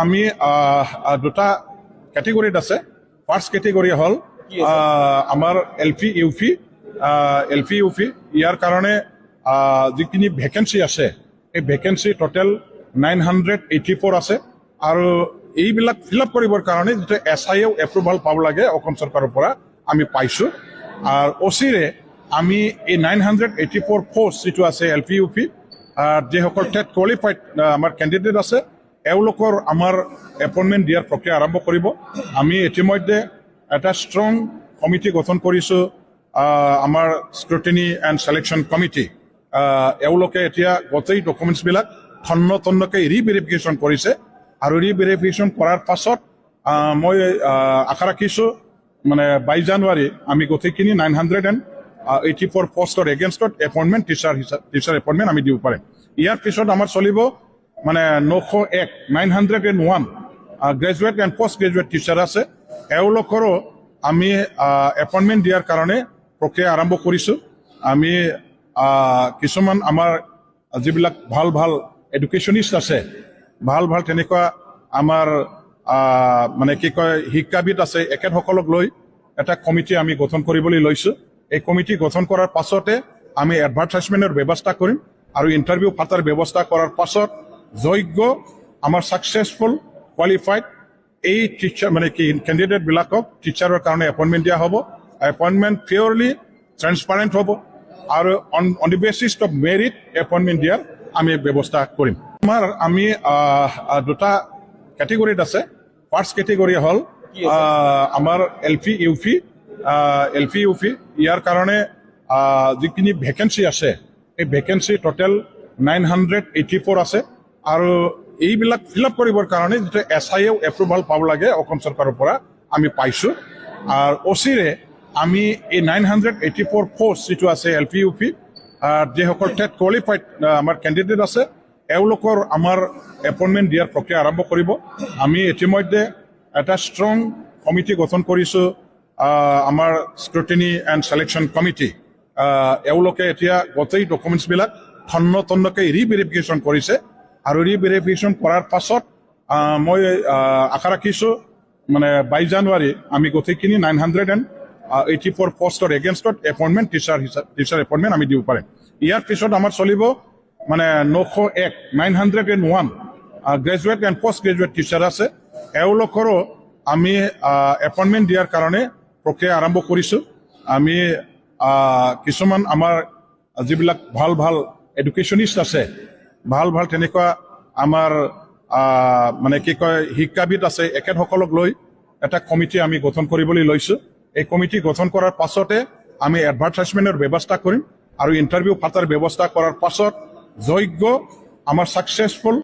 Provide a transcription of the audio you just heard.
আমি দুটা ক্যাটেগৰিত আছে। ফাৰ্স্ট ক্যাটেগৰি হল আমাৰ এলপি ইউপি ইয়াৰ কাৰণে যিখিনি ভেকেঞ্চি আছে এই ভেকেঞ্চি টোটেল 984 আছে আৰু এইবিলাক ফিল আপ কৰিবৰ কাৰণে যিটো SIO এপ্ৰুভাল পাব লাগে অসম চৰকাৰৰ পৰা আমি পাইছোঁ। আৰু অচিৰে আমি এই 984 পোষ্ট যিটো আছে এলপি ইউপি যিসকল টেট কোৱালিফাইড আমাৰ কেণ্ডিডেট আছে এওঁলোকৰ আমাৰ এপইণ্টমেণ্ট দিয়াৰ প্ৰক্ৰিয়া আৰম্ভ কৰিব। আমি ইতিমধ্যে এটা ষ্ট্ৰং কমিটি গঠন কৰিছোঁ, আমাৰ স্ক্ৰুটিনি এণ্ড চিলেকশ্যন কমিটি। এওঁলোকে এতিয়া গোটেই ডকুমেণ্টছবিলাক তন্নকৈ ৰিভেৰিফিকেশ্যন কৰিছে আৰু ৰিভেৰিফিকেশ্যন কৰাৰ পাছত মই আশা ৰাখিছোঁ 22 জানুৱাৰী আমি গোটেইখিনি 984 পোষ্টৰ এগেইনষ্টত এপইণ্টমেণ্ট টিচাৰ এপইণ্টমেণ্ট আমি দিব পাৰিম। ইয়াৰ পিছত আমাৰ চলিব 901 graduate and post graduate teacher আছে, এওঁলোকৰো আমি এপইণ্টমেণ্ট দিয়াৰ কাৰণে প্ৰক্ৰিয়া আৰম্ভ কৰিছোঁ। আমি কিছুমান আমাৰ যিবিলাক ভাল এডুকেশ্যনিষ্ট আছে, ভাল তেনেকুৱা আমাৰ শিক্ষাবিদ আছে, এখেতসকলক লৈ এটা কমিটি আমি গঠন কৰিবলৈ লৈছোঁ। এই কমিটি গঠন কৰাৰ পাছতে আমি এডভাৰটাইজমেণ্টৰ ব্যৱস্থা কৰিম আৰু ইণ্টাৰভিউ পাতাৰ ব্যৱস্থা কৰাৰ পাছত যোগ্য আমাৰ ছাকচেছফুল কোৱালিফাইড এই টিচাৰ কেণ্ডিডেটবিলাকক টিচাৰৰ কাৰণে এপইণ্টমেণ্ট দিয়া হ'ব। এপইণ্টমেণ্ট পিয়ৰলি ট্ৰেন্সপাৰেণ্ট হ'ব আৰু on the basis of merit appointment দিয়াৰ আমি ব্যৱস্থা কৰিম। আমি দুটা ক্যাটেগৰিত আছে। ফাৰ্স্ট ক্যাটেগৰি হল আমাৰ এলপি ইউপি ইয়াৰ কাৰণে যিখিনি ভেকেঞ্চি আছে এই ভেকেঞ্চি টোটেল 984 আছে আৰু এইবিলাক ফিল আপ কৰিবৰ কাৰণে যিটো SIO এপ্ৰুভাল পাব লাগে অসম চৰকাৰৰ পৰা আমি পাইছোঁ। আৰু অচিৰে আমি এই 984 পোষ্ট যিটো আছে এলপি ইউপি যিসকল টেট কোৱালিফাইড আমাৰ কেণ্ডিডেট আছে এওঁলোকৰ আমাৰ এপইণ্টমেণ্ট দিয়াৰ প্ৰক্ৰিয়া আৰম্ভ কৰিব। আমি ইতিমধ্যে এটা ষ্ট্ৰং কমিটি গঠন কৰিছোঁ, আমাৰ স্ক্ৰুটিনি এণ্ড চিলেকশ্যন কমিটি। এওঁলোকে এতিয়া গোটেই ডকুমেণ্টছবিলাক তন্নকৈ ৰিভেৰিফিকেশ্যন কৰিছে আৰু ৰিভেৰিফিকেশ্যন কৰাৰ পাছত মই আশা ৰাখিছোঁ 22 জানুৱাৰী আমি গোটেইখিনি 984 পোষ্টৰ এগেইনষ্টত এপইণ্টমেণ্ট টিচাৰ এপইণ্টমেণ্ট আমি দিব পাৰিম। ইয়াৰ পিছত আমাৰ চলিব 901 graduate and post graduate teacher আছে, এওঁলোকৰো আমি এপইণ্টমেণ্ট দিয়াৰ কাৰণে প্ৰক্ৰিয়া আৰম্ভ কৰিছোঁ। আমি কিছুমান আমাৰ যিবিলাক ভাল এডুকেশ্যনিষ্ট আছে, ভাল তেনেকুৱা আমাৰ শিক্ষাবিদ আছে, এখেতসকলক লৈ এটা কমিটি আমি গঠন কৰিবলৈ লৈছোঁ। এই কমিটি গঠন কৰাৰ পাছতে আমি এডভাৰটাইজমেণ্টৰ ব্যৱস্থা কৰিম আৰু ইণ্টাৰভিউ পাতাৰ ব্যৱস্থা কৰাৰ পাছত যোগ্য আমাৰ ছাকচেছফুল